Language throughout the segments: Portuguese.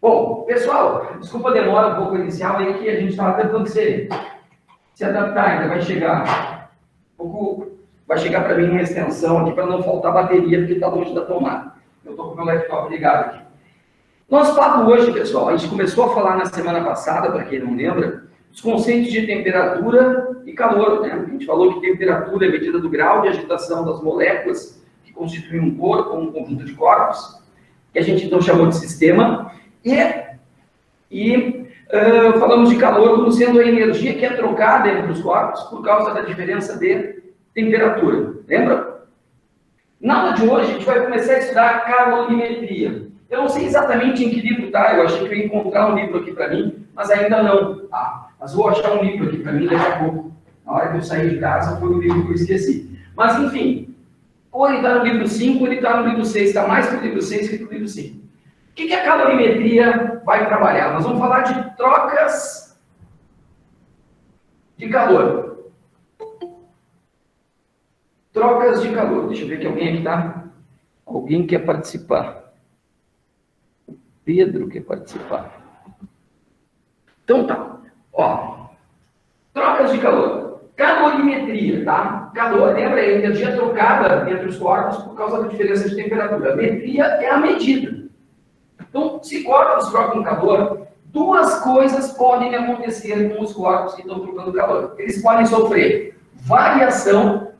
Bom, pessoal, desculpa a demora um pouco inicial aí que a gente estava tentando se adaptar, ainda vai chegar vai chegar para mim uma extensão aqui para não faltar bateria, porque está longe da tomada. Eu estou com o meu laptop ligado aqui. Nosso papo hoje, pessoal, a gente começou a falar na semana passada, para quem não lembra, os conceitos de temperatura e calor, né? A gente falou que temperatura é medida do grau de agitação das moléculas que constituem um corpo, um conjunto de corpos, que a gente então chamou de sistema, e falamos de calor como sendo a energia que é trocada entre os corpos por causa da diferença de temperatura. Lembra? Na aula de hoje, a gente vai começar a estudar calorimetria. Eu não sei exatamente em que livro está, eu achei que eu ia encontrar um livro aqui para mim, mas ainda não. Mas vou achar um livro aqui para mim daqui a pouco. Na hora que eu sair de casa, foi o livro que eu esqueci. Mas, enfim, ou ele está no livro 5, ou ele está no livro 6, está mais para o livro 6 que para o livro 5. O que a calorimetria vai trabalhar? Nós vamos falar de trocas de calor. Trocas de calor. Deixa eu ver que alguém aqui está. Alguém quer participar. O Pedro quer participar. Então tá. Ó, trocas de calor. Calorimetria, tá? Calor, lembra? É a energia trocada entre os corpos por causa da diferença de temperatura. A metria é a medida. Então, se corpos trocam calor, duas coisas podem acontecer com os corpos que estão trocando calor. Eles podem sofrer variação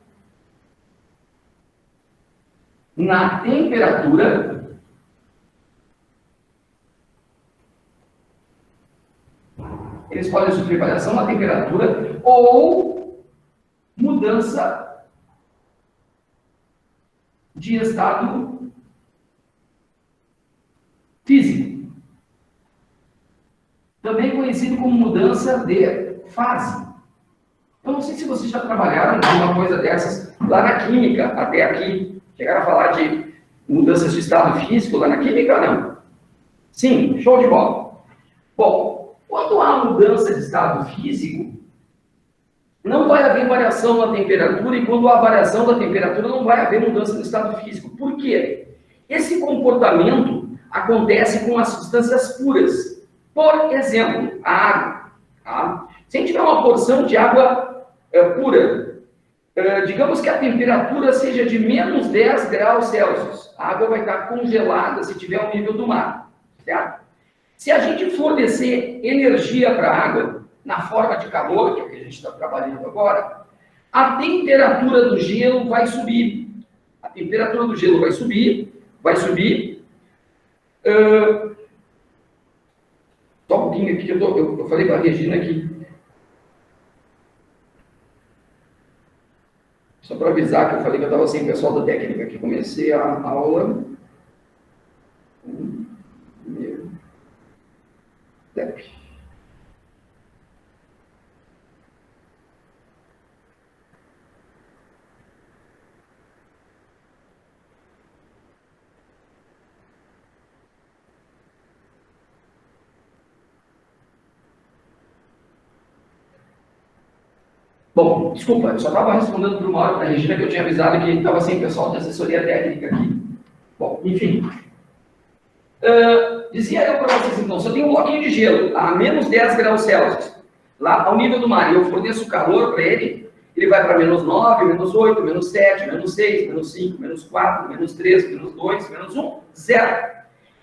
na temperatura ou mudança de estado físico, também conhecido como mudança de fase. Eu não sei se vocês já trabalharam com uma coisa dessas lá na química, até aqui. Chegaram a falar de mudanças de estado físico lá na química, não? Sim, show de bola. Bom, quando há mudança de estado físico, não vai haver variação na temperatura, e quando há variação da temperatura, não vai haver mudança no estado físico. Por quê? Esse comportamento acontece com as substâncias puras. Por exemplo, a água. Tá? Se a gente tiver uma porção de água pura, digamos que a temperatura seja de menos 10 graus Celsius, a água vai estar congelada se tiver ao nível do mar. Certo? Se a gente fornecer energia para a água, na forma de calor, que é o que a gente está trabalhando agora, a temperatura do gelo vai subir. A temperatura do gelo vai subir. Só um pouquinho aqui, eu falei para a Regina aqui. Só para avisar que eu falei que eu estava sem o pessoal da técnica, que comecei a aula. Bom, desculpa, eu só estava respondendo para uma hora da Regina que eu tinha avisado que estava sem pessoal de assessoria técnica aqui. Bom, enfim. Dizia eu para vocês, então, se eu tenho um bloquinho de gelo a menos 10 graus Celsius, lá ao nível do mar, e eu forneço calor para ele, ele vai para menos 9, menos 8, menos 7, menos 6, menos 5, menos 4, menos 3, menos 2, menos 1, 0.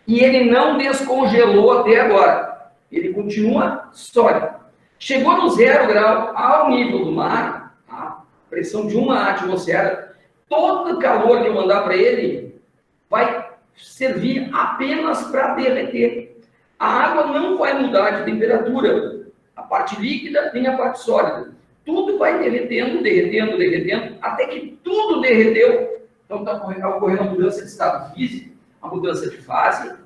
E ele não descongelou até agora. Ele continua sólido. Chegou no 0 grau, ao nível do mar, a pressão de uma atmosfera, todo o calor que eu mandar para ele vai servir apenas para derreter. A água não vai mudar de temperatura, a parte líquida nem a parte sólida. Tudo vai derretendo, até que tudo derreteu. Então está ocorrendo a mudança de estado físico, a mudança de fase.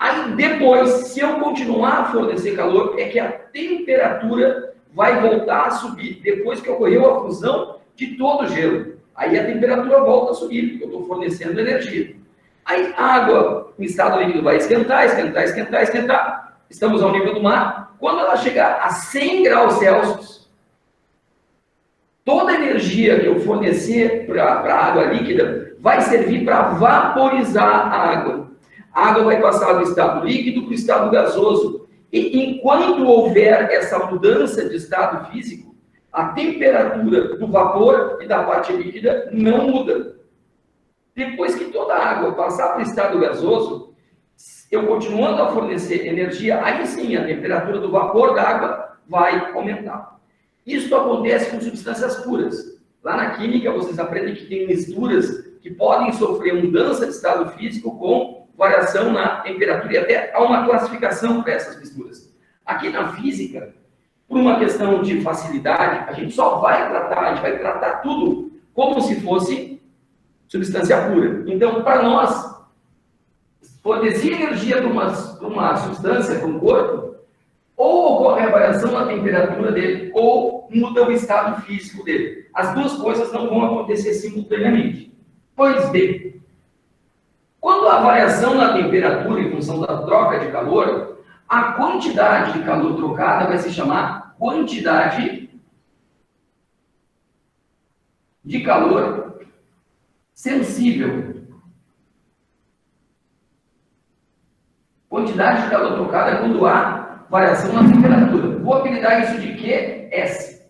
Aí depois, se eu continuar a fornecer calor, é que a temperatura vai voltar a subir, depois que ocorreu a fusão de todo o gelo. Aí a temperatura volta a subir, porque eu estou fornecendo energia. Aí a água em estado líquido vai esquentar. Estamos ao nível do mar. Quando ela chegar a 100 graus Celsius, toda a energia que eu fornecer para a água líquida vai servir para vaporizar a água. A água vai passar do estado líquido para o estado gasoso. E enquanto houver essa mudança de estado físico, a temperatura do vapor e da parte líquida não muda. Depois que toda a água passar para o estado gasoso, eu continuando a fornecer energia, aí sim a temperatura do vapor da água vai aumentar. Isso acontece com substâncias puras. Lá na química, vocês aprendem que tem misturas que podem sofrer mudança de estado físico com variação na temperatura, e até há uma classificação para essas misturas. Aqui na física, por uma questão de facilidade, a gente só vai tratar, a gente vai tratar tudo como se fosse substância pura. Então, para nós, fornecer energia para uma substância, para um corpo, ou ocorre a variação na temperatura dele, ou muda o estado físico dele. As duas coisas não vão acontecer simultaneamente. Pois bem, quando há variação na temperatura em função da troca de calor, a quantidade de calor trocada vai se chamar quantidade de calor sensível. Quantidade de calor trocada é quando há variação na temperatura. Vou apelidar isso de QS.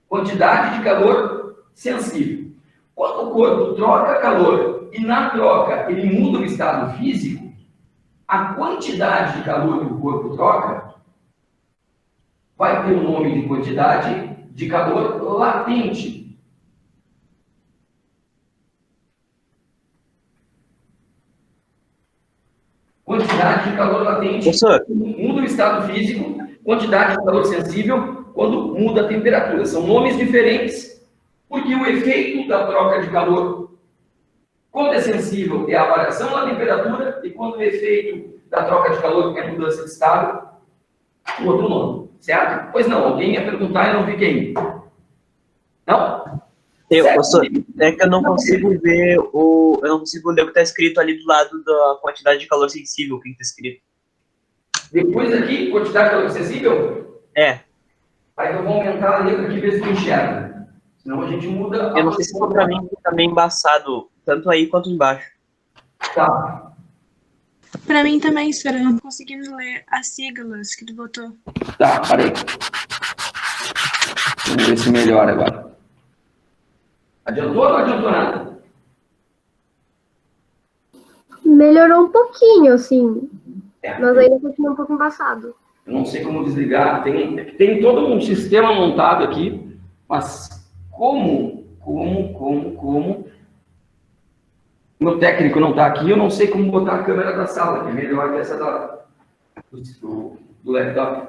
Quantidade de calor sensível. Quando o corpo troca calor e na troca ele muda o estado físico, a quantidade de calor que o corpo troca vai ter o nome de quantidade de calor latente. Quantidade de calor latente, professor, muda o estado físico, quantidade de calor sensível, quando muda a temperatura. São nomes diferentes, porque o efeito da troca de calor, quando é sensível, é a variação na temperatura, e quando o efeito da troca de calor é mudança de estado, um outro nome, certo? Pois não, alguém ia perguntar e eu não vi quem. Não? professor, é que eu não consigo ler o que está escrito ali do lado da quantidade de calor sensível, o que está escrito. Depois aqui, quantidade de calor sensível? É. Aí eu vou aumentar a letra aqui e ver se tu enxerga. Senão a gente muda... Eu não sei se para mim está meio embaçado, tanto aí quanto embaixo. Tá. Para mim também, senhor, eu não tô conseguindo ler as siglas que tu botou. Tá, parei. Vamos ver se melhora agora. Adiantou ou não adiantou nada? Melhorou um pouquinho, assim. É. Mas ainda continua um pouco embaçado. Eu não sei como desligar. Tem todo um sistema montado aqui, mas como meu técnico não está aqui, eu não sei como botar a câmera da sala, que é melhor que essa do laptop.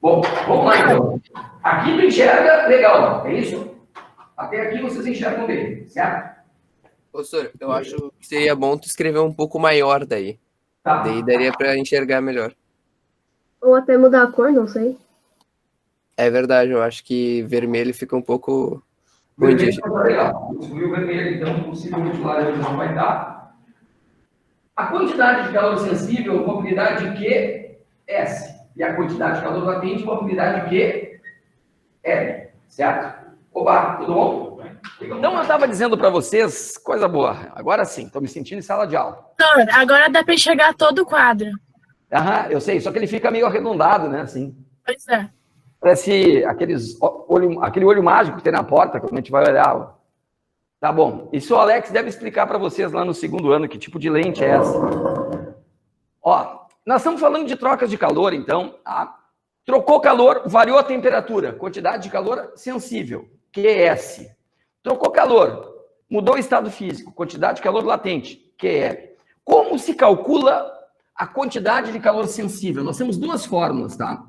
Bom, vamos lá então. Aqui tu enxerga legal, é isso? Até aqui vocês enxergam bem, certo? Professor, eu acho que seria bom tu escrever um pouco maior daí. Tá. Daí daria para enxergar melhor. Ou até mudar a cor, não sei. É verdade, eu acho que vermelho fica um pouco... Vermelho tá legal. Excluir o vermelho, então, possivelmente o laranja não vai dar. A quantidade de calor sensível, uma unidade de QS. E a quantidade de calor latente, uma unidade de QL. Certo? Oba, tudo bom? Então, eu estava dizendo para vocês, coisa boa. Agora sim, estou me sentindo em sala de aula. Doutor, agora dá para enxergar todo o quadro. Aham, eu sei, só que ele fica meio arredondado, né? Assim. Pois é. Parece aquele olho mágico que tem na porta, quando a gente vai olhar. Tá bom. Isso o Alex deve explicar para vocês lá no segundo ano que tipo de lente é essa. Ó, nós estamos falando de trocas de calor, então. Tá? Trocou calor, variou a temperatura. Quantidade de calor sensível, QS. Trocou calor, mudou o estado físico. Quantidade de calor latente, QL. Como se calcula a quantidade de calor sensível? Nós temos duas fórmulas, tá?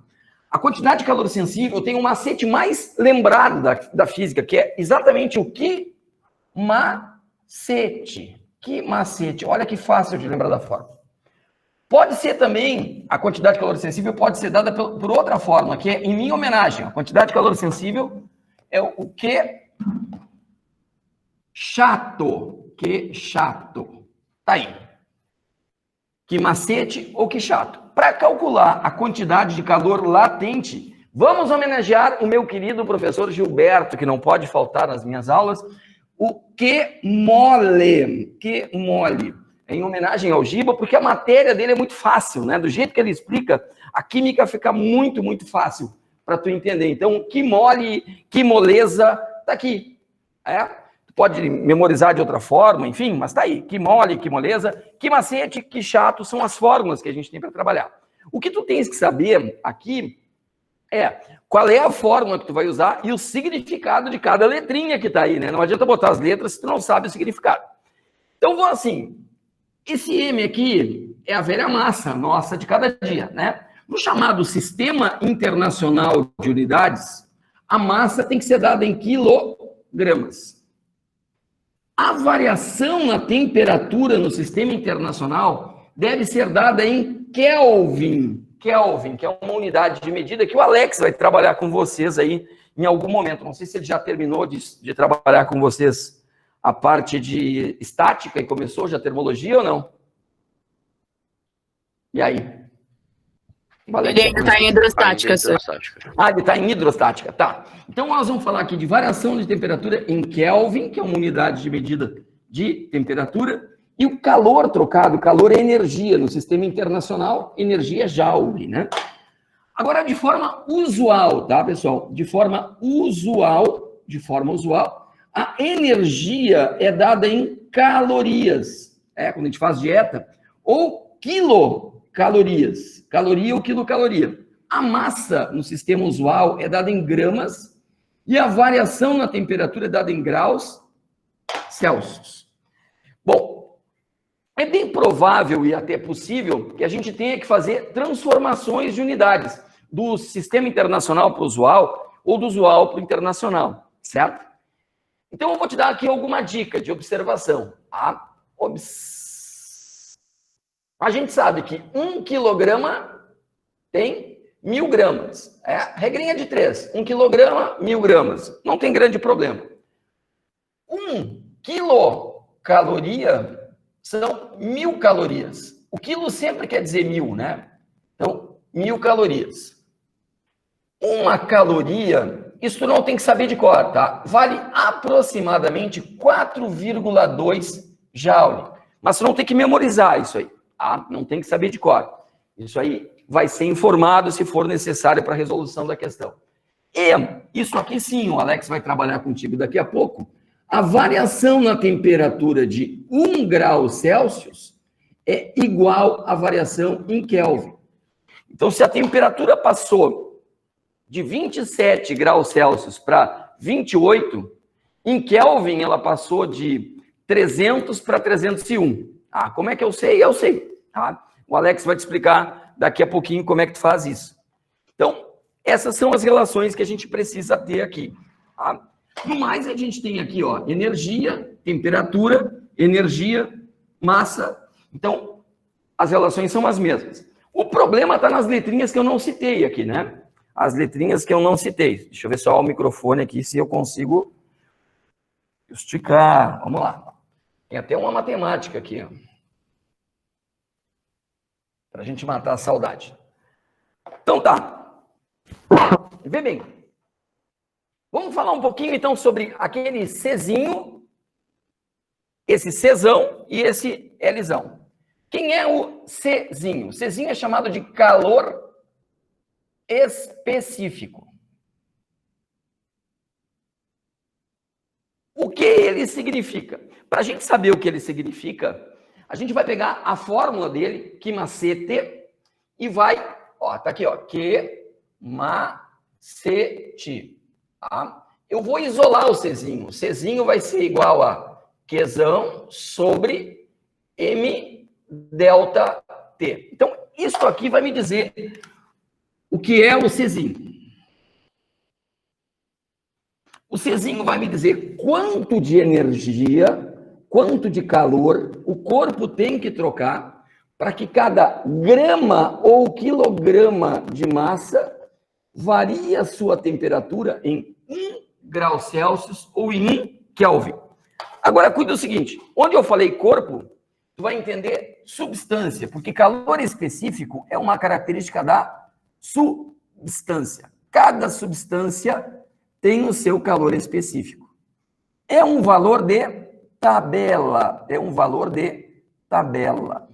A quantidade de calor sensível tem um macete mais lembrado da física, que é exatamente o que macete. Que macete. Olha que fácil de lembrar da fórmula. Pode ser também, a quantidade de calor sensível pode ser dada por outra fórmula, que é em minha homenagem. A quantidade de calor sensível é o que chato. Que chato. Tá aí. Que macete ou que chato. Para calcular a quantidade de calor latente, vamos homenagear o meu querido professor Gilberto, que não pode faltar nas minhas aulas, o que mole. Que mole. em homenagem ao Giba, porque a matéria dele é muito fácil, né? Do jeito que ele explica, a química fica muito, muito fácil para tu entender. Então, que mole, que moleza, tá aqui. Tu pode memorizar de outra forma, enfim, mas tá aí. Que mole, que moleza, que macete, que chato, são as fórmulas que a gente tem para trabalhar. O que tu tens que saber aqui qual é a fórmula que tu vai usar e o significado de cada letrinha que tá aí, né? Não adianta botar as letras se tu não sabe o significado. Então, vou assim, esse M aqui é a velha massa nossa de cada dia, né? No chamado Sistema Internacional de Unidades, a massa tem que ser dada em quilogramas. A variação na temperatura no Sistema Internacional deve ser dada em Kelvin. Kelvin, que é uma unidade de medida que o Alex vai trabalhar com vocês aí em algum momento. Não sei se ele já terminou de trabalhar com vocês a parte de estática e começou já a termologia ou não? E aí? Ele ainda está em hidrostática, senhor. Ele está em hidrostática, tá. Então, nós vamos falar aqui de variação de temperatura em Kelvin, que é uma unidade de medida de temperatura, e o calor trocado, calor é energia no sistema internacional, energia é joule, né? Agora, de forma usual, tá, pessoal? De forma usual, a energia é dada em calorias, quando a gente faz dieta, ou quilocalorias, caloria ou quilocaloria. A massa no sistema usual é dada em gramas e a variação na temperatura é dada em graus Celsius. Bom, é bem provável e até possível que a gente tenha que fazer transformações de unidades do sistema internacional para o usual ou do usual para o internacional, certo? Então, eu vou te dar aqui alguma dica de observação. A gente sabe que 1 quilograma tem 1000 gramas. Regrinha de 3. 1 quilograma, 1000 gramas. Não tem grande problema. 1 quilocaloria são 1000 calorias. O quilo sempre quer dizer 1000, né? Então, 1000 calorias. Uma caloria, isso tu não tem que saber de cor, tá? Vale aproximadamente 4,2 joule. Mas tu não tem que memorizar isso aí, tá? Não tem que saber de cor. Isso aí vai ser informado se for necessário para a resolução da questão. E isso aqui sim, o Alex vai trabalhar contigo daqui a pouco. A variação na temperatura de 1 grau Celsius é igual à variação em Kelvin. Então, se a temperatura passou de 27 graus Celsius para 28, em Kelvin ela passou de 300 para 301. Como é que eu sei? Eu sei. Tá? O Alex vai te explicar daqui a pouquinho como é que tu faz isso. Então, essas são as relações que a gente precisa ter aqui. Tá? No mais, a gente tem aqui, energia, temperatura, energia, massa. Então, as relações são as mesmas. O problema está nas letrinhas que eu não citei aqui, né? As letrinhas que eu não citei. Deixa eu ver só o microfone aqui, se eu consigo esticar. Vamos lá. Tem até uma matemática aqui, para a gente matar a saudade. Então tá. Vê bem. Vamos falar um pouquinho, então, sobre aquele Czinho, esse Czão e esse Lzão. Quem é o Czinho? Czinho é chamado de calor específico. O que ele significa? Para a gente saber o que ele significa, a gente vai pegar a fórmula dele, que macete, e vai, tá aqui, que macete. Tá? Eu vou isolar o Czinho. O Czinho vai ser igual a Qzão sobre M delta T. Então, isso aqui vai me dizer o que é o Czinho. O Czinho vai me dizer quanto de energia, quanto de calor o corpo tem que trocar para que cada grama ou quilograma de massa varie a sua temperatura em 1 grau Celsius ou em 1 Kelvin. Agora, cuida do seguinte, onde eu falei corpo, tu vai entender substância, porque calor específico é uma característica da substância. Cada substância tem o seu calor específico. É um valor de tabela, tabela.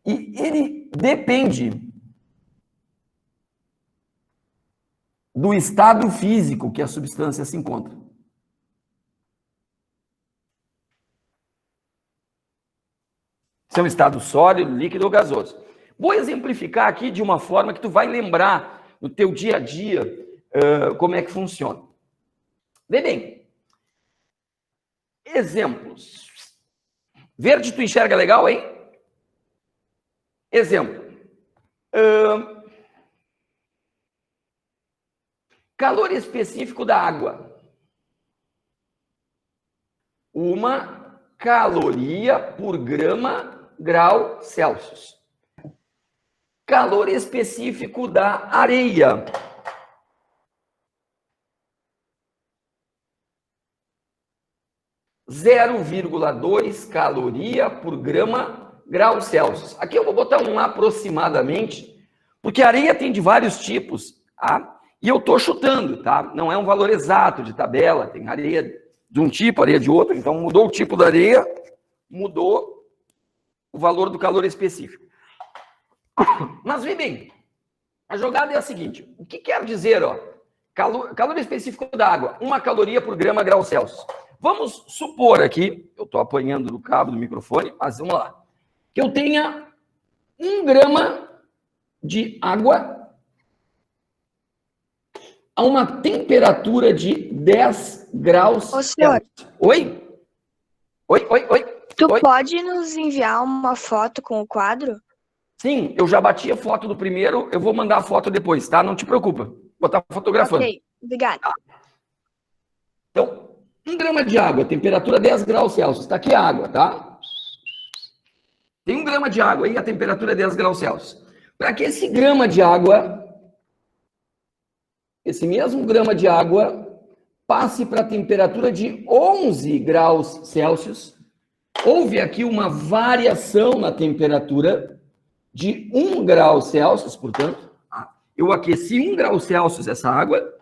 E ele depende do estado físico que a substância se encontra. Se é um estado sólido, líquido ou gasoso. Vou exemplificar aqui de uma forma que tu vai lembrar no teu dia a dia como é que funciona. Vê bem. Exemplos. Verde tu enxerga legal, hein? Exemplo. Calor específico da água. 1 caloria por grau Celsius. Calor específico da areia. 0,2 caloria por grau Celsius. Aqui eu vou botar um aproximadamente, porque a areia tem de vários tipos, tá? E eu estou chutando, tá? Não é um valor exato de tabela, tem areia de um tipo, areia de outro, então mudou o tipo da areia, mudou o valor do calor específico. Mas vê bem, a jogada é a seguinte, o que quer dizer, ó? Calor específico da água, 1 caloria por grau Celsius. Vamos supor aqui, eu estou apanhando do cabo do microfone, mas vamos lá, que eu tenha 1 grama de água a uma temperatura de 10 graus. Ô, senhor. Oi? Oi? Tu Oi? pode nos enviar uma foto com o quadro? Sim, eu já bati a foto do primeiro, eu vou mandar a foto depois, tá? Não te preocupa, vou estar fotografando. Ok, obrigada. Então, 1 grama de água, temperatura 10 graus Celsius. Está aqui a água, tá? Tem 1 grama de água aí, a temperatura é 10 graus Celsius. Para que esse grama de água, esse mesmo grama de água, passe para a temperatura de 11 graus Celsius, houve aqui uma variação na temperatura de 1 grau Celsius, portanto, eu aqueci 1 grau Celsius essa água,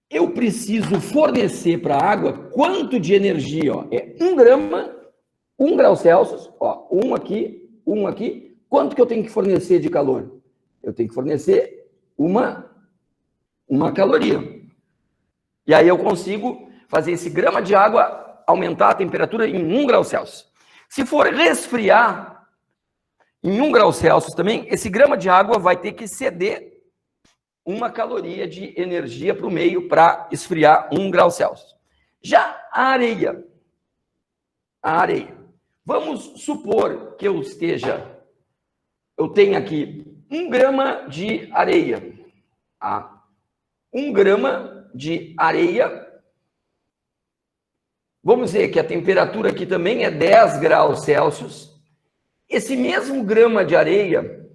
eu preciso fornecer para a água quanto de energia? Ó? É 1 grama, 1 grau Celsius, ó, 1 aqui. Quanto que eu tenho que fornecer de calor? Eu tenho que fornecer uma caloria. E aí eu consigo fazer esse grama de água aumentar a temperatura em 1 grau Celsius. Se for resfriar em 1 grau Celsius também, esse grama de água vai ter que ceder 1 caloria de energia para o meio para esfriar 1 grau Celsius. Já a areia. Vamos supor que eu tenha aqui 1 grama de areia. 1 grama de areia. Vamos dizer que a temperatura aqui também é 10 graus Celsius. Esse mesmo grama de areia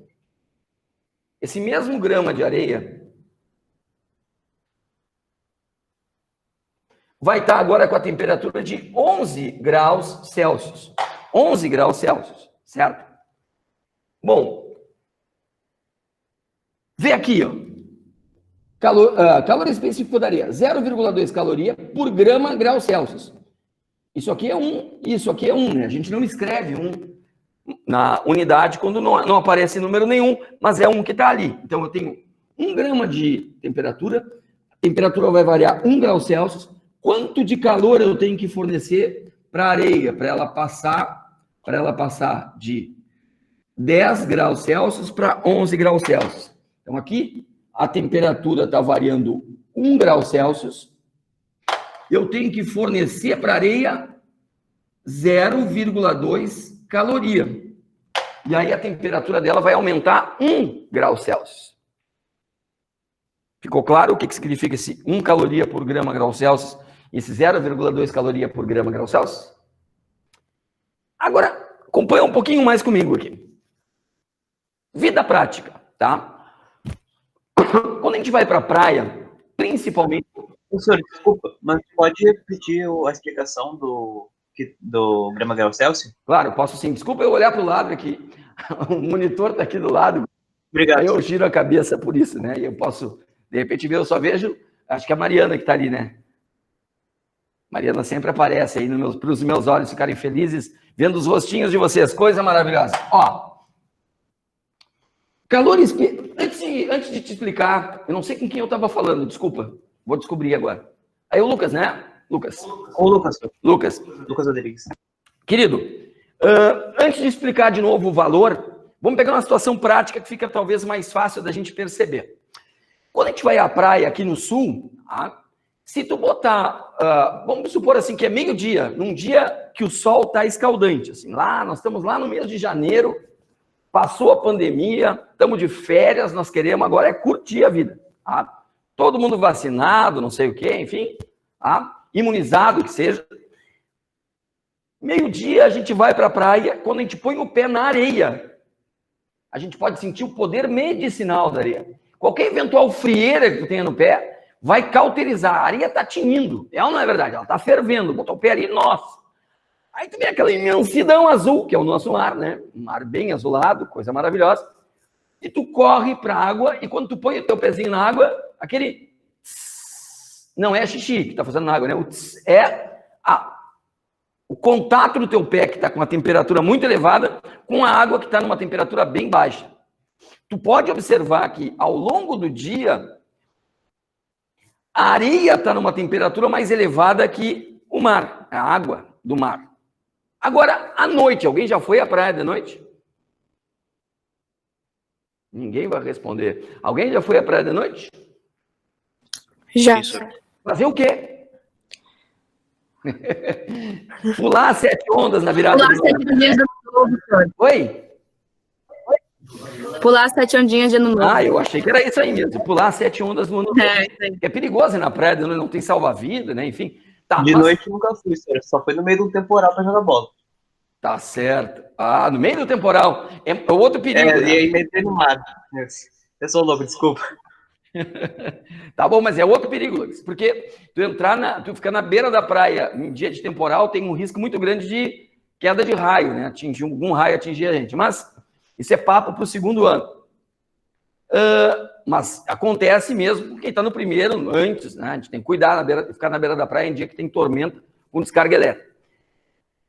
vai estar agora com a temperatura de 11 graus Celsius. 11 graus Celsius, certo? Bom, vê aqui, ó. Calor específico da areia, 0,2 caloria por grau Celsius. Isso aqui é 1, isso aqui é 1, né? A gente não escreve 1 na unidade quando não aparece número nenhum, mas é 1 que está ali. Então, eu tenho 1 grama de temperatura, a temperatura vai variar 1 grau Celsius. Quanto de calor eu tenho que fornecer para a areia, para ela passar de 10 graus Celsius para 11 graus Celsius. Então, aqui, a temperatura está variando 1 grau Celsius. Eu tenho que fornecer para a areia 0,2 caloria. E aí, a temperatura dela vai aumentar 1 grau Celsius. Ficou claro o que significa esse 1 caloria por grau Celsius? Esse 0,2 caloria por grau Celsius? Agora, acompanha um pouquinho mais comigo aqui. Vida prática, tá? Quando a gente vai para a praia, principalmente... Professor, desculpa, mas pode repetir a explicação do grau Celsius? Claro, posso sim. Desculpa eu olhar para o lado aqui. O monitor está aqui do lado. Obrigado. Aí eu giro a cabeça por isso, né? E eu posso, de repente, ver, eu só vejo... Acho que é a Mariana que está ali, né? Mariana sempre aparece aí para os meus olhos ficarem felizes, vendo os rostinhos de vocês, coisa maravilhosa. Ó, antes de te explicar, eu não sei com quem eu estava falando, desculpa, vou descobrir agora. Aí o Lucas, né? Lucas. O Lucas. Lucas. Lucas Rodrigues. Querido, antes de explicar de novo o valor, vamos pegar uma situação prática que fica talvez mais fácil da gente perceber. Quando a gente vai à praia aqui no sul, se tu botar, vamos supor assim que é meio-dia, num dia que o sol está escaldante, assim, nós estamos lá no mês de janeiro, passou a pandemia, estamos de férias, nós queremos agora curtir a vida. Todo mundo vacinado, não sei o quê, enfim, imunizado que seja. Meio-dia a gente vai para a praia, quando a gente põe o pé na areia, a gente pode sentir o poder medicinal da areia. Qualquer eventual frieira que tu tenha no pé, vai cauterizar. A areia está tinindo. É ou não é verdade? Ela está fervendo. Botou o pé ali, nossa. Aí tu vê aquela imensidão azul, que é o nosso mar, né? Um mar bem azulado, coisa maravilhosa. E tu corre para a água, e quando tu põe o teu pezinho na água, aquele... Não é xixi que está fazendo na água, né? O contato do teu pé, que está com uma temperatura muito elevada, com a água que está numa temperatura bem baixa. Tu pode observar que, ao longo do dia, a areia está numa temperatura mais elevada que o mar, a água do mar. Agora, à noite, alguém já foi à praia de noite? Ninguém vai responder. Alguém já foi à praia de noite? Já. Fazer o quê? Pular 7 ondas na virada Pular do 7 ondinhas de ano novo, senhor. Oi? Pular 7 ondinhas de ano novo. Eu achei que era isso aí mesmo. Pular 7 ondas no ano novo. É, isso aí. É perigoso ir na praia, não tem salva-vida, né? Enfim. Tá, De noite nunca fui, senhor. Só foi no meio do temporal pra jogar bola. Tá certo. No meio do temporal. É outro perigo, né? E aí entrei no mar. Eu sou louco, desculpa. Tá bom, mas é outro perigo, Lucas, porque tu ficar na beira da praia em dia de temporal tem um risco muito grande de queda de raio, né? Algum raio atingir a gente, mas isso é papo para o segundo ano. Mas acontece mesmo quem está no primeiro, antes, né? A gente tem que cuidar, ficar na beira da praia em dia que tem tormenta com descarga elétrica.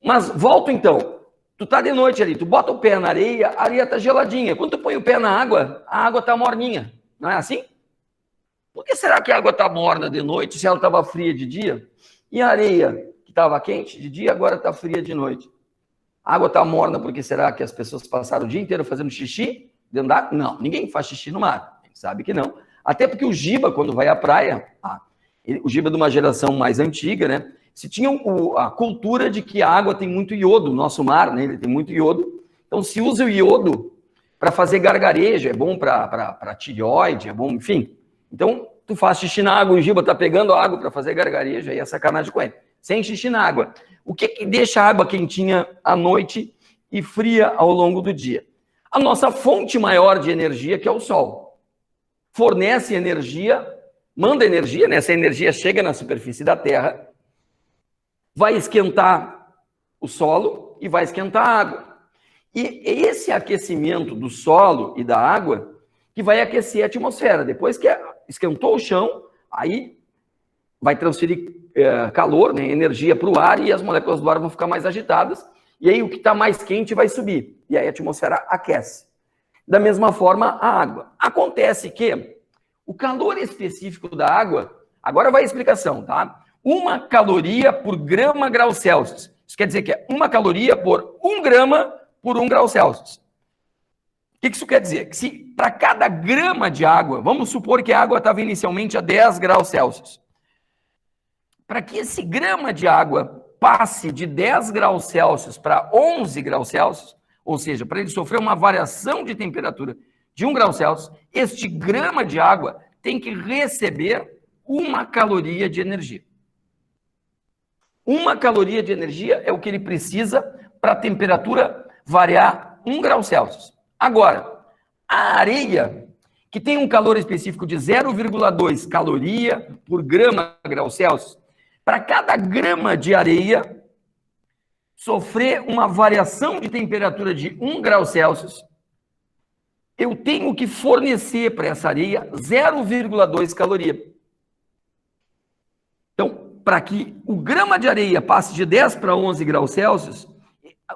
Mas volta então, tu tá de noite ali, tu bota o pé na areia, a areia tá geladinha, quando tu põe o pé na água, a água tá morninha, não é assim? Por que será que a água está morna de noite se ela estava fria de dia? E a areia, que estava quente de dia, agora está fria de noite? A água está morna porque será que as pessoas passaram o dia inteiro fazendo xixi dentro da água? Não, ninguém faz xixi no mar. A gente sabe que não. Até porque o Giba, quando vai à praia, o Giba é de uma geração mais antiga, né? Se tinha a cultura de que a água tem muito iodo, o nosso mar, né? Ele tem muito iodo. Então se usa o iodo para fazer gargarejo, é bom para tireoide, é bom, enfim. Então, tu faz xixi na água, o Giba tá pegando a água para fazer gargarejo, aí é sacanagem com ele. Sem xixi na água. O que deixa a água quentinha à noite e fria ao longo do dia? A nossa fonte maior de energia, que é o Sol. Fornece energia, manda energia, né? Essa energia chega na superfície da Terra, vai esquentar o solo e vai esquentar a água. E esse aquecimento do solo e da água que vai aquecer a atmosfera. Depois que esquentou o chão, aí vai transferir calor, né, energia para o ar, e as moléculas do ar vão ficar mais agitadas, e aí o que está mais quente vai subir, e aí a atmosfera aquece. Da mesma forma, a água. Acontece que o calor específico da água, agora vai a explicação, tá? 1 caloria por grama grau Celsius. Isso quer dizer que é 1 caloria por 1 grama por 1 grau Celsius. O que isso quer dizer? Que se para cada grama de água, vamos supor que a água estava inicialmente a 10 graus Celsius. Para que esse grama de água passe de 10 graus Celsius para 11 graus Celsius, ou seja, para ele sofrer uma variação de temperatura de 1 grau Celsius, este grama de água tem que receber 1 caloria de energia. 1 caloria de energia é o que ele precisa para a temperatura variar 1 grau Celsius. Agora, a areia, que tem um calor específico de 0,2 caloria por grama grau Celsius, para cada grama de areia sofrer uma variação de temperatura de 1 grau Celsius, eu tenho que fornecer para essa areia 0,2 caloria. Então, para que o grama de areia passe de 10 para 11 graus Celsius,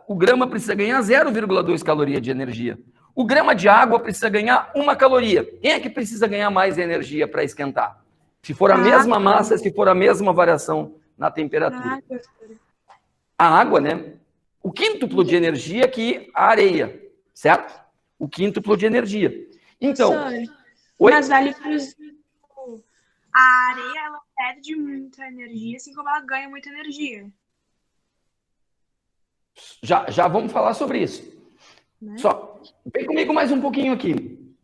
o grama precisa ganhar 0,2 caloria de energia. O grama de água precisa ganhar 1 caloria. Quem é que precisa ganhar mais energia para esquentar? Se for a mesma massa, se for a mesma variação na temperatura. A água, né? O quíntuplo de energia que a areia, certo? O quíntuplo de energia. Então, oi? Mas vale para os... A areia, ela perde muita energia, assim como ela ganha muita energia. Já vamos falar sobre isso. Né? Só, vem comigo mais um pouquinho aqui.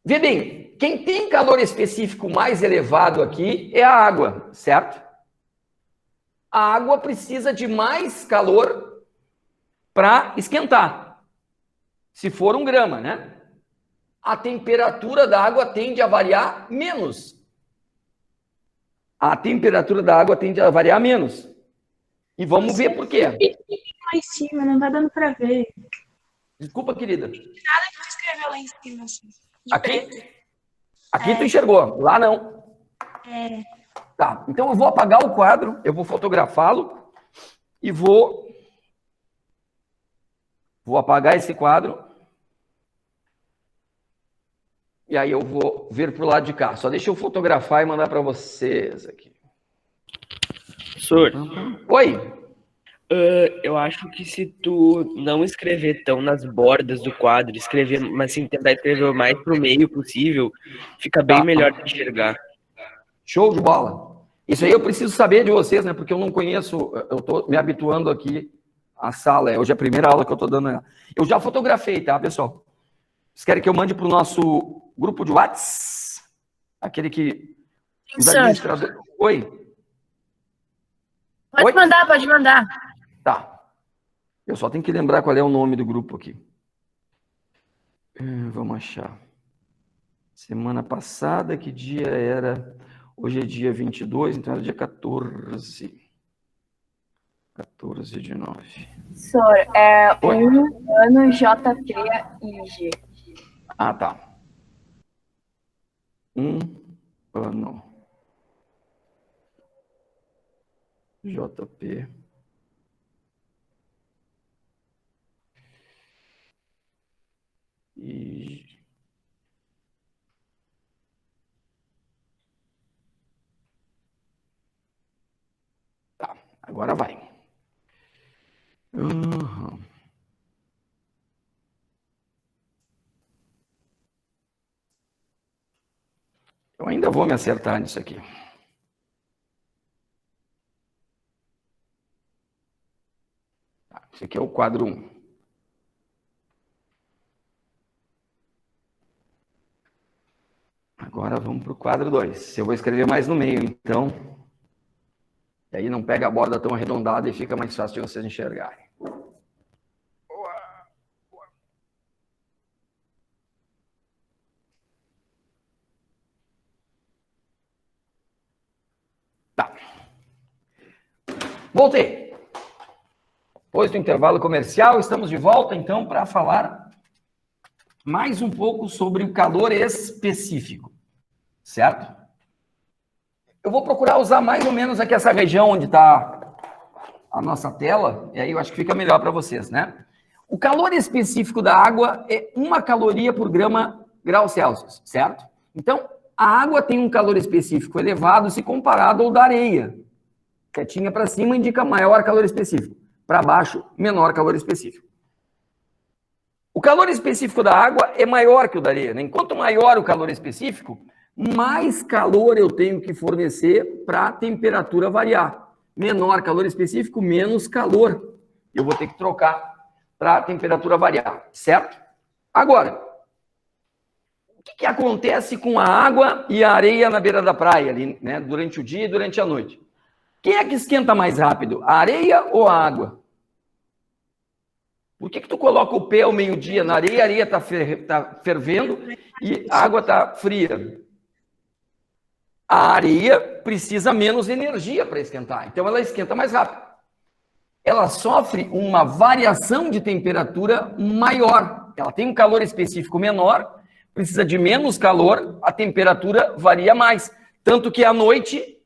Vê bem, quem tem calor específico mais elevado aqui é a água, certo? A água precisa de mais calor para esquentar. Se for 1 grama, né? A temperatura da água tende a variar menos. A temperatura da água tende a variar menos. E vamos ver por quê. Lá em cima, não tá dando para ver. Desculpa, querida. Nada que tu escreveu lá em cima, assim. Aqui tu enxergou, lá não. Tá, então eu vou apagar o quadro, eu vou fotografá-lo e vou apagar esse quadro. E aí eu vou ver pro lado de cá. Só deixa eu fotografar e mandar para vocês aqui. Professor. Oi. Eu acho que se tu não escrever tão nas bordas do quadro, mas sim tentar escrever o mais pro meio possível, fica bem melhor de enxergar. Show de bola. Isso aí eu preciso saber de vocês, né? Porque eu não conheço, eu tô me habituando aqui à sala. Hoje é a primeira aula que eu tô dando. Eu já fotografei, tá, pessoal? Vocês querem que eu mande pro nosso grupo de WhatsApp? Aquele que os administradores... Oi? Pode mandar, pode mandar. Tá. Eu só tenho que lembrar qual é o nome do grupo aqui. Vamos achar. Semana passada, que dia era? Hoje é dia 22, então era dia 14. 14 de 9. Professor, é um ano JPIG. Ah, tá. 1 ano. JP. E... Tá, agora vai. Eu ainda vou me acertar nisso aqui. Esse aqui é o quadro 1. Agora vamos para o quadro 2. Eu vou escrever mais no meio, então. E aí não pega a borda tão arredondada e fica mais fácil de vocês enxergarem. Tá. Voltei. Depois do intervalo comercial, estamos de volta, então, para falar mais um pouco sobre o calor específico, certo? Eu vou procurar usar mais ou menos aqui essa região onde está a nossa tela, e aí eu acho que fica melhor para vocês, né? O calor específico da água é 1 caloria por grau Celsius, certo? Então, a água tem um calor específico elevado se comparado ao da areia. Setinha para cima indica maior calor específico. Para baixo, menor calor específico. O calor específico da água é maior que o da areia, né? Enquanto maior o calor específico, mais calor eu tenho que fornecer para a temperatura variar. Menor calor específico, menos calor eu vou ter que trocar para a temperatura variar, certo? Agora, o que acontece com a água e a areia na beira da praia, ali, né? Durante o dia e durante a noite? Quem é que esquenta mais rápido, a areia ou a água? Por que tu coloca o pé ao meio-dia na areia, a areia está fervendo e a água está fria? A areia precisa menos energia para esquentar, então ela esquenta mais rápido. Ela sofre uma variação de temperatura maior. Ela tem um calor específico menor, precisa de menos calor, a temperatura varia mais. Tanto que à noite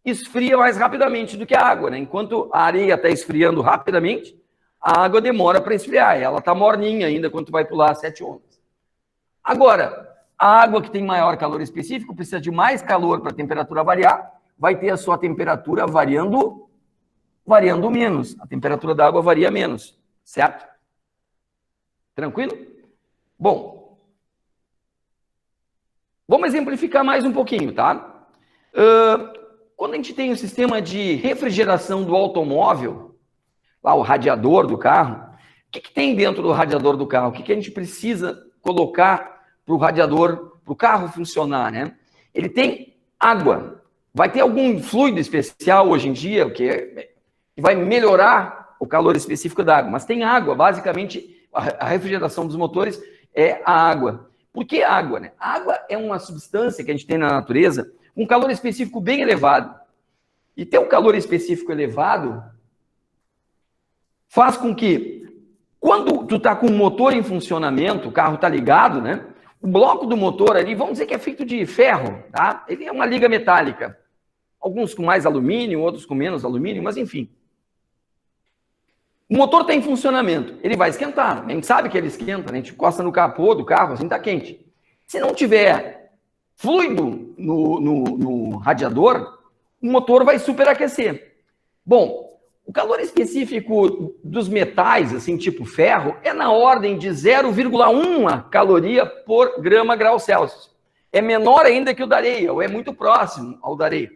esfria mais rapidamente do que a água, né? Enquanto a areia está esfriando rapidamente, a água demora para esfriar, ela está morninha ainda quando tu vai pular 7 ondas. Agora, a água que tem maior calor específico precisa de mais calor para a temperatura variar, vai ter a sua temperatura variando menos. A temperatura da água varia menos, certo? Tranquilo? Bom, vamos exemplificar mais um pouquinho, tá? Quando a gente tem um sistema de refrigeração do automóvel, lá o radiador do carro, o que tem dentro do radiador do carro? O que a gente precisa colocar para o radiador, para o carro funcionar, né? Ele tem água. Vai ter algum fluido especial hoje em dia que vai melhorar o calor específico da água, mas tem água. Basicamente, a refrigeração dos motores é a água. Por que água, né? A água é uma substância que a gente tem na natureza com um calor específico bem elevado. E ter um calor específico elevado faz com que, quando tu está com o motor em funcionamento, o carro está ligado, né? O bloco do motor ali, vamos dizer que é feito de ferro, tá? Ele é uma liga metálica. Alguns com mais alumínio, outros com menos alumínio, mas enfim. O motor está em funcionamento, ele vai esquentar. A gente sabe que ele esquenta, né? A gente encosta no capô do carro, assim está quente. Se não tiver fluido no radiador, o motor vai superaquecer. Bom, o calor específico dos metais, assim, tipo ferro, é na ordem de 0,1 caloria por grama grau Celsius. É menor ainda que o da areia, ou é muito próximo ao da areia.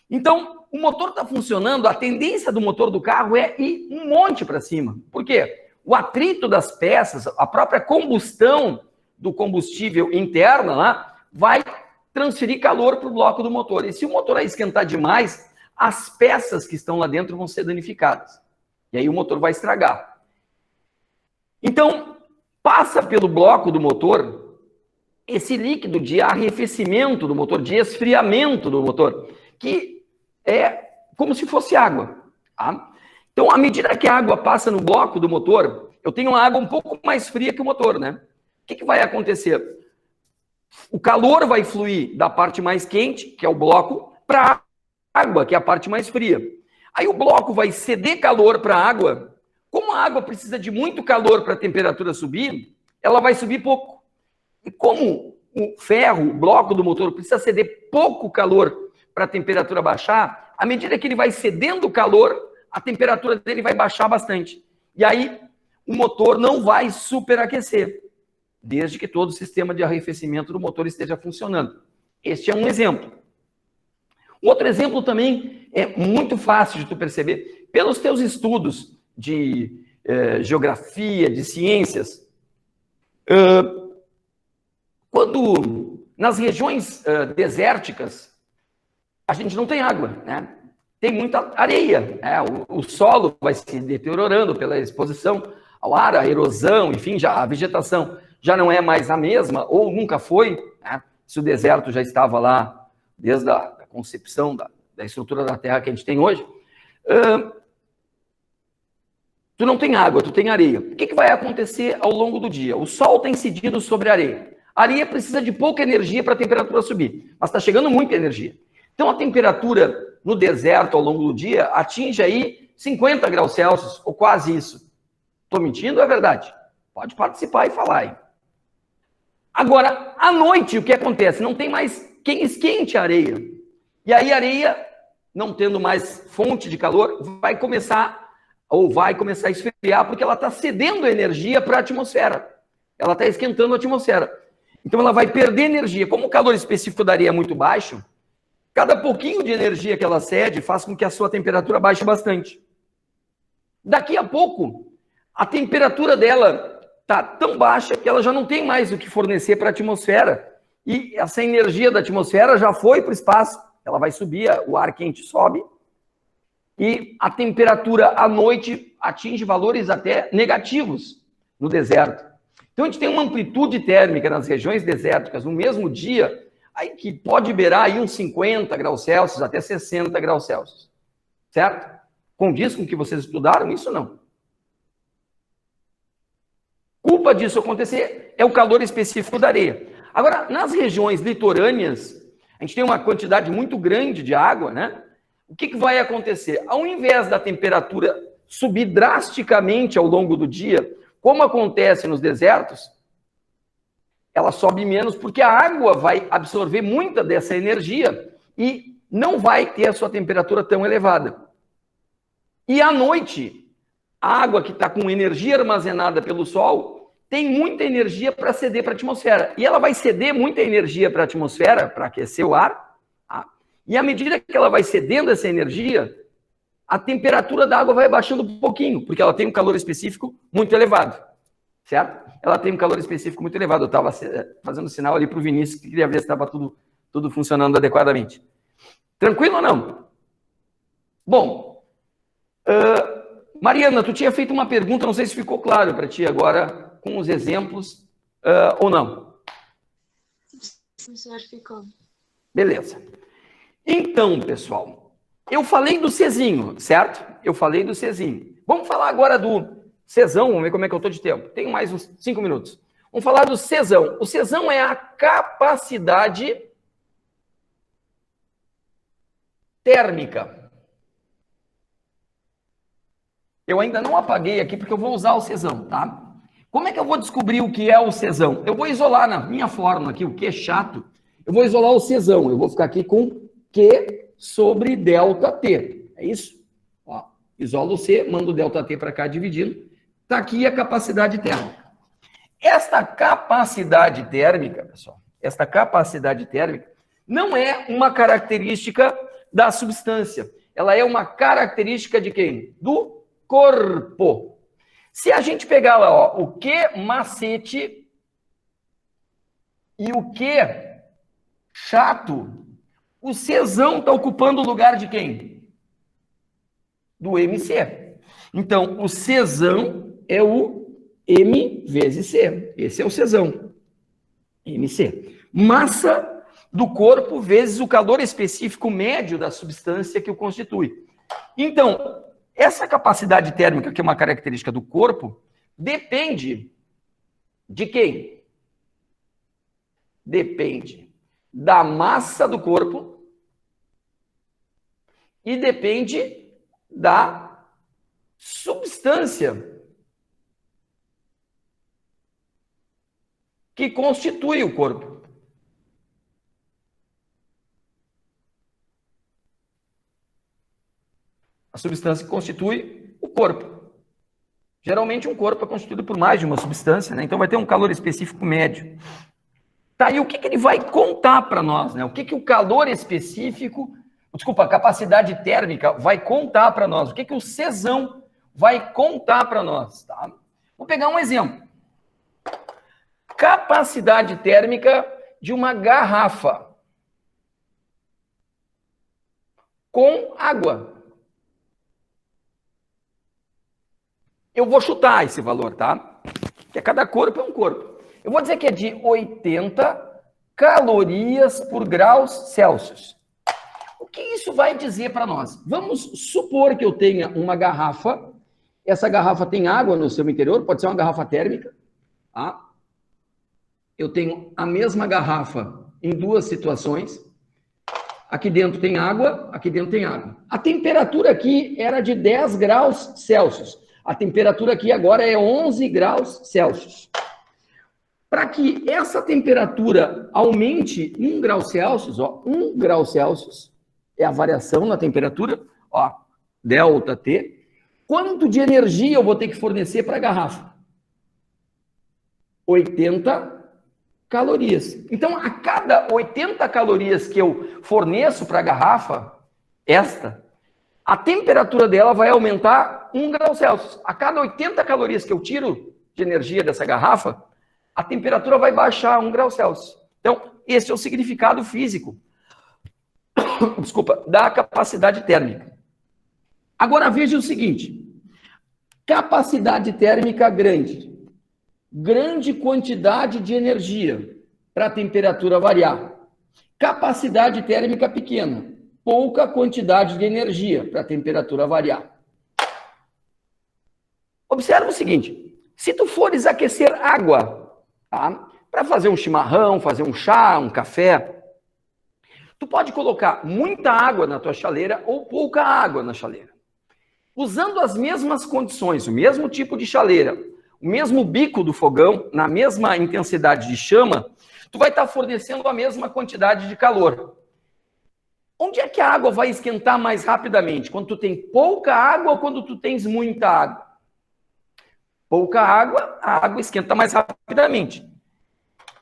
Então, o motor está funcionando, a tendência do motor do carro é ir um monte para cima. Por quê? O atrito das peças, a própria combustão do combustível interna lá, vai transferir calor para o bloco do motor. E se o motor esquentar demais, as peças que estão lá dentro vão ser danificadas. E aí o motor vai estragar. Então, passa pelo bloco do motor esse líquido de arrefecimento do motor, de esfriamento do motor, que é como se fosse água. Tá? Então, à medida que a água passa no bloco do motor, eu tenho uma água um pouco mais fria que o motor, né? O que vai acontecer? O calor vai fluir da parte mais quente, que é o bloco, para a água, que é a parte mais fria. Aí o bloco vai ceder calor para a água. Como a água precisa de muito calor para a temperatura subir, ela vai subir pouco. E como o ferro, o bloco do motor, precisa ceder pouco calor para a temperatura baixar, à medida que ele vai cedendo calor, a temperatura dele vai baixar bastante. E aí o motor não vai superaquecer, desde que todo o sistema de arrefecimento do motor esteja funcionando. Este é um exemplo. Outro exemplo também é muito fácil de tu perceber. Pelos teus estudos de geografia, de ciências, quando nas regiões desérticas, a gente não tem água, né? Tem muita areia, né? O solo vai se deteriorando pela exposição ao ar, a erosão, enfim, a vegetação já não é mais a mesma, ou nunca foi, né? Se o deserto já estava lá desde a concepção da estrutura da Terra que a gente tem hoje, tu não tem água, tu tem areia. O que vai acontecer ao longo do dia? O sol está incidindo sobre a areia. A areia precisa de pouca energia para a temperatura subir, mas está chegando muita energia. Então a temperatura no deserto ao longo do dia atinge aí 50 graus Celsius, ou quase isso. Estou mentindo ou é verdade? Pode participar e falar aí. Agora, à noite, o que acontece? Não tem mais quem esquente a areia. E aí a areia, não tendo mais fonte de calor, vai começar a esfriar, porque ela está cedendo energia para a atmosfera. Ela está esquentando a atmosfera. Então ela vai perder energia. Como o calor específico da areia é muito baixo, cada pouquinho de energia que ela cede faz com que a sua temperatura baixe bastante. Daqui a pouco, a temperatura dela está tão baixa que ela já não tem mais o que fornecer para a atmosfera. E essa energia da atmosfera já foi para o espaço. Ela vai subir, o ar quente sobe. E a temperatura à noite atinge valores até negativos no deserto. Então a gente tem uma amplitude térmica nas regiões desérticas no mesmo dia, aí que pode beirar aí uns 50 graus Celsius até 60 graus Celsius. Certo? Condiz com o que vocês estudaram? Isso não. Culpa disso acontecer é o calor específico da areia. Agora, nas regiões litorâneas, a gente tem uma quantidade muito grande de água, né? O que vai acontecer? Ao invés da temperatura subir drasticamente ao longo do dia, como acontece nos desertos, ela sobe menos porque a água vai absorver muita dessa energia e não vai ter a sua temperatura tão elevada. E à noite, a água que está com energia armazenada pelo Sol tem muita energia para ceder para a atmosfera. E ela vai ceder muita energia para a atmosfera, para aquecer o ar. Tá? E à medida que ela vai cedendo essa energia, a temperatura da água vai baixando um pouquinho, porque ela tem um calor específico muito elevado. Certo? Ela tem um calor específico muito elevado. Eu estava fazendo sinal ali para o Vinícius, que queria ver se estava tudo funcionando adequadamente. Tranquilo ou não? Bom, Mariana, tu tinha feito uma pergunta, não sei se ficou claro para ti agora, com os exemplos, ou não. Sim, senhor, ficou. Beleza. Então, pessoal, eu falei do Czinho, certo? Eu falei do Czinho. Vamos falar agora do Czão, vamos ver como é que eu estou de tempo. Tenho mais uns 5 minutos. Vamos falar do Czão. O Czão é a capacidade térmica. Eu ainda não apaguei aqui porque eu vou usar o Czão, tá? Como é que eu vou descobrir o que é o Czão? Eu vou isolar na minha fórmula aqui, o Q chato. Eu vou isolar o Czão. Eu vou ficar aqui com Q sobre ΔT. É isso? Ó, isolo o C, mando o ΔT para cá dividindo. Está aqui a capacidade térmica. Esta capacidade térmica, pessoal, esta capacidade térmica não é uma característica da substância. Ela é uma característica de quem? Do corpo. Se a gente pegar lá, ó, o Q macete e o Q chato, o Czão está ocupando o lugar de quem? Do MC. Então, o Czão é o M vezes C. Esse é o Czão. MC. Massa do corpo vezes o calor específico médio da substância que o constitui. Então, essa capacidade térmica, que é uma característica do corpo, depende de quem? Depende da massa do corpo e depende da substância que constitui o corpo. A substância que constitui o corpo. Geralmente um corpo é constituído por mais de uma substância, né? Então vai ter um calor específico médio. Tá, e o que ele vai contar para nós, né? O que o calor específico, desculpa, a capacidade térmica vai contar para nós? O que o Czão vai contar para nós, tá? Vou pegar um exemplo. Capacidade térmica de uma garrafa com água. Eu vou chutar esse valor, tá? Porque cada corpo é um corpo. Eu vou dizer que é de 80 calorias por graus Celsius. O que isso vai dizer para nós? Vamos supor que eu tenha uma garrafa. Essa garrafa tem água no seu interior, pode ser uma garrafa térmica, tá? Eu tenho a mesma garrafa em duas situações. Aqui dentro tem água, aqui dentro tem água. A temperatura aqui era de 10 graus Celsius. A temperatura aqui agora é 11 graus Celsius. Para que essa temperatura aumente 1 grau Celsius, ó, 1 grau Celsius é a variação na temperatura, ó, ΔT. Quanto de energia eu vou ter que fornecer para a garrafa? 80 calorias. Então, a cada 80 calorias que eu forneço para a garrafa, a temperatura dela vai aumentar 1 grau Celsius. A cada 80 calorias que eu tiro de energia dessa garrafa, a temperatura vai baixar 1 grau Celsius. Então, esse é o significado físico, desculpa, da capacidade térmica. Agora, veja o seguinte. Capacidade térmica grande. Grande quantidade de energia para a temperatura variar. Capacidade térmica pequena. Pouca quantidade de energia para a temperatura variar. Observa o seguinte. Se tu fores aquecer água, tá? Para fazer um chimarrão, fazer um chá, um café, tu pode colocar muita água na tua chaleira ou pouca água na chaleira. Usando as mesmas condições, o mesmo tipo de chaleira, o mesmo bico do fogão, na mesma intensidade de chama, tu vai estar fornecendo a mesma quantidade de calor. Onde é que a água vai esquentar mais rapidamente? Quando tu tem pouca água ou quando tu tens muita água? Pouca água, a água esquenta mais rapidamente.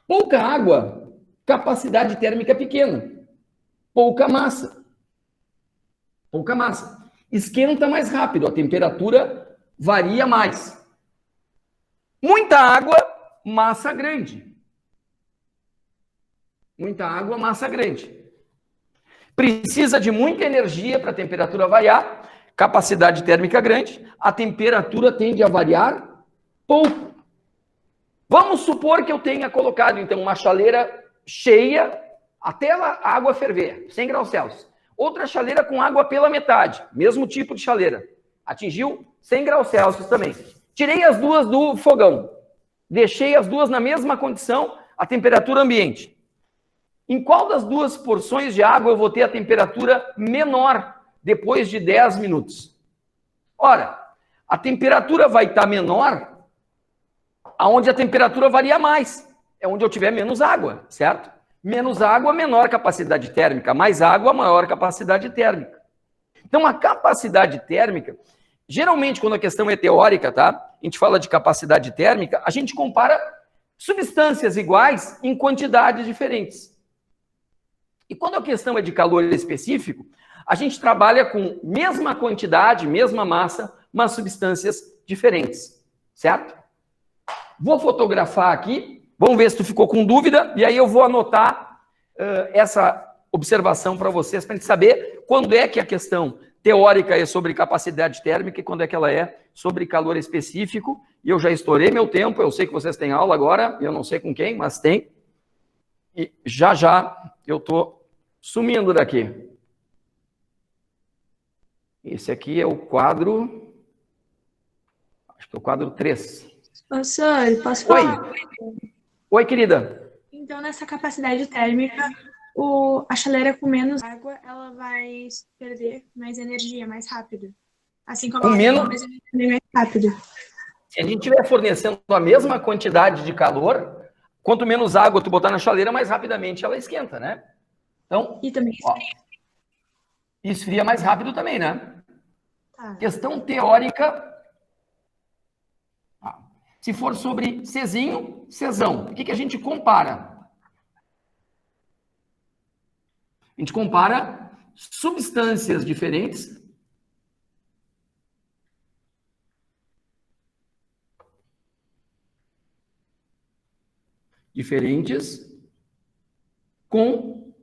Pouca água, capacidade térmica pequena. Pouca massa. Pouca massa. Esquenta mais rápido, a temperatura varia mais. Muita água, massa grande. Muita água, massa grande. Precisa de muita energia para a temperatura variar, capacidade térmica grande, a temperatura tende a variar pouco. Vamos supor que eu tenha colocado, então, uma chaleira cheia até a água ferver, 100 graus Celsius. Outra chaleira com água pela metade, mesmo tipo de chaleira. Atingiu 100 graus Celsius também. Tirei as duas do fogão, deixei as duas na mesma condição, a temperatura ambiente. Em qual das duas porções de água eu vou ter a temperatura menor depois de 10 minutos? Ora, a temperatura vai estar menor aonde a temperatura varia mais. É onde eu tiver menos água, certo? Menos água, menor capacidade térmica. Mais água, maior capacidade térmica. Então, a capacidade térmica, geralmente, quando a questão é teórica, tá? A gente fala de capacidade térmica, a gente compara substâncias iguais em quantidades diferentes. E quando a questão é de calor específico, a gente trabalha com mesma quantidade, mesma massa, mas substâncias diferentes, certo? Vou fotografar aqui, vamos ver se tu ficou com dúvida, e aí eu vou anotar essa observação para vocês, para a gente saber quando é que a questão teórica é sobre capacidade térmica e quando é que ela é sobre calor específico. E eu já estourei meu tempo, eu sei que vocês têm aula agora, eu não sei com quem, mas tem. E já eu estou sumindo daqui. Esse aqui é o quadro, acho que é o quadro 3. Professor, posso falar? Oi, querida. Então, nessa capacidade térmica, a chaleira com menos água, ela vai perder mais energia, mais rápido. Assim como Com menos... mais energia mais rápido. Se a gente estiver fornecendo a mesma quantidade de calor, quanto menos água tu botar na chaleira, mais rapidamente ela esquenta, né? Então, E também esfria mais rápido também, né? tá. Questão teórica. Se for sobre Czinho, Czão, o que a gente compara? A gente compara substâncias diferentes com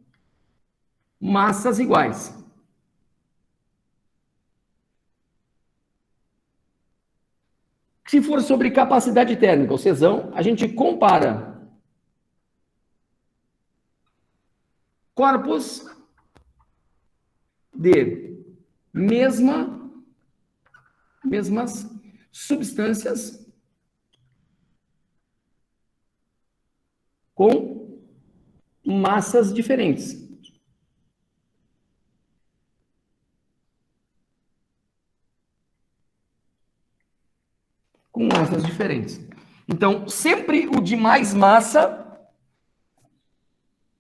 massas iguais. Se for sobre capacidade térmica, ou Czão, a gente compara corpos de mesmas substâncias com massas diferentes. Com massas diferentes. Então, sempre o de mais massa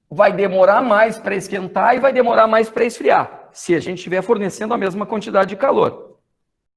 vai demorar mais para esquentar e vai demorar mais para esfriar, se a gente estiver fornecendo a mesma quantidade de calor.